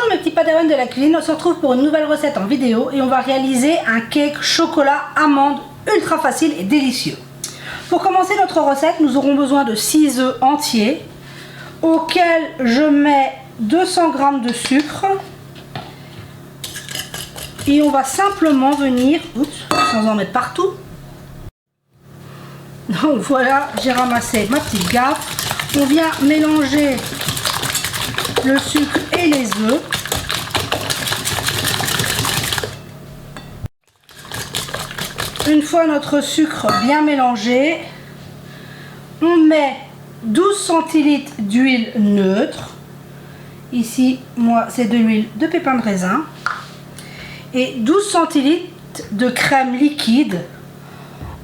mes petits padawans de la cuisine, on se retrouve pour une nouvelle recette en vidéo et on va réaliser un cake chocolat amande ultra facile et délicieux. Pour commencer notre recette, nous aurons besoin de 6 œufs entiers auxquels je mets 200 g de sucre et on va simplement venir, sans en mettre partout. Donc voilà, j'ai ramassé ma petite gaffe. On vient mélanger le sucre et les œufs. Une fois notre sucre bien mélangé, on met 12 centilitres d'huile neutre. Ici, moi, c'est de l'huile de pépins de raisin. Et 12 centilitres de crème liquide,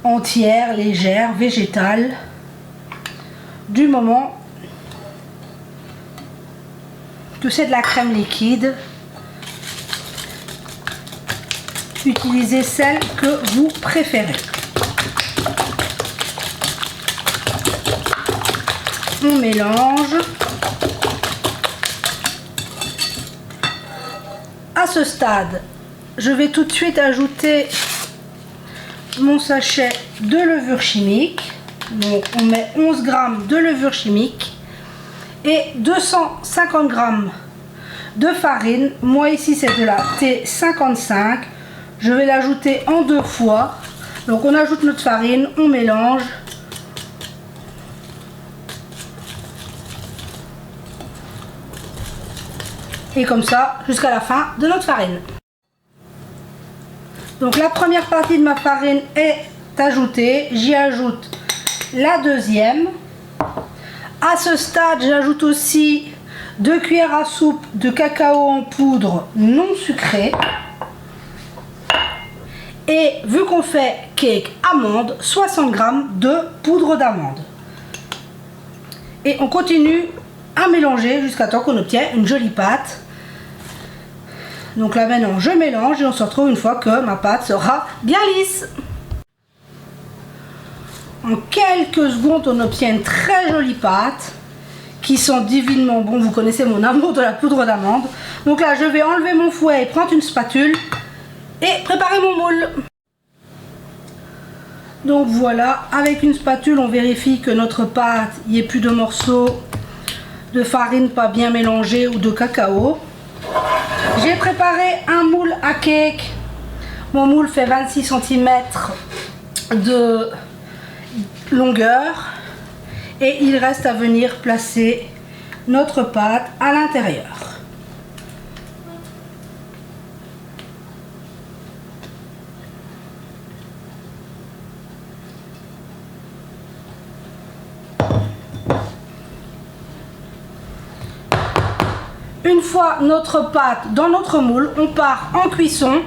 entière, légère, végétale, du moment que c'est de la crème liquide. Utilisez celle que vous préférez. On mélange. À ce stade, je vais tout de suite ajouter mon sachet de levure chimique. Donc on met 11 g de levure chimique et 250 g de farine. Moi ici c'est de la T55. Je vais l'ajouter en 2 fois. Donc on ajoute notre farine, on mélange. Et comme ça jusqu'à la fin de notre farine. Donc la première partie de ma farine est ajoutée. J'y ajoute la deuxième. À ce stade, j'ajoute aussi 2 cuillères à soupe de cacao en poudre non sucré. Et vu qu'on fait cake amande, 60 g de poudre d'amande. Et on continue à mélanger jusqu'à temps qu'on obtient une jolie pâte. Donc là maintenant je mélange et on se retrouve une fois que ma pâte sera bien lisse. En quelques secondes on obtient une très jolie pâte qui sent divinement bon. Vous connaissez mon amour de la poudre d'amande. Donc là je vais enlever mon fouet et prendre une spatule et préparer mon moule. Donc voilà, avec une spatule on vérifie que notre pâte, il n'y ait plus de morceaux de farine pas bien mélangés ou de cacao. J'ai préparé un moule à cake. Mon moule fait 26 cm de longueur et il reste à venir placer notre pâte à l'intérieur. Une fois notre pâte dans notre moule, on part en cuisson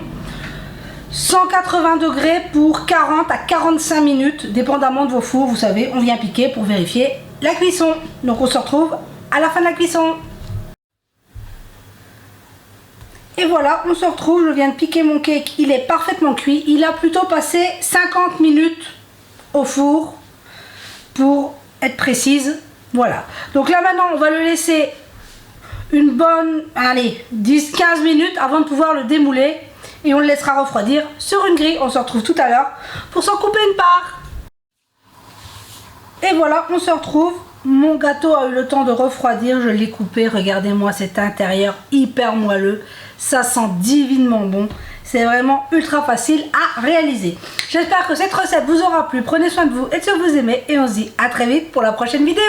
180 degrés pour 40 à 45 minutes, dépendamment de vos fours. Vous savez, on vient piquer pour vérifier la cuisson. Donc on se retrouve à la fin de la cuisson. Et voilà, on se retrouve, je viens de piquer mon cake, il est parfaitement cuit. Il a plutôt passé 50 minutes au four pour être précise. Voilà, donc là maintenant on va le laisser une bonne, allez, 10-15 minutes avant de pouvoir le démouler et on le laissera refroidir sur une grille. On se retrouve tout à l'heure pour s'en couper une part. Et voilà, on se retrouve. Mon gâteau a eu le temps de refroidir, je l'ai coupé. Regardez-moi cet intérieur hyper moelleux, ça sent divinement bon. C'est vraiment ultra facile à réaliser. J'espère que cette recette vous aura plu. Prenez soin de vous et de ce que vous aimez et on se dit à très vite pour la prochaine vidéo.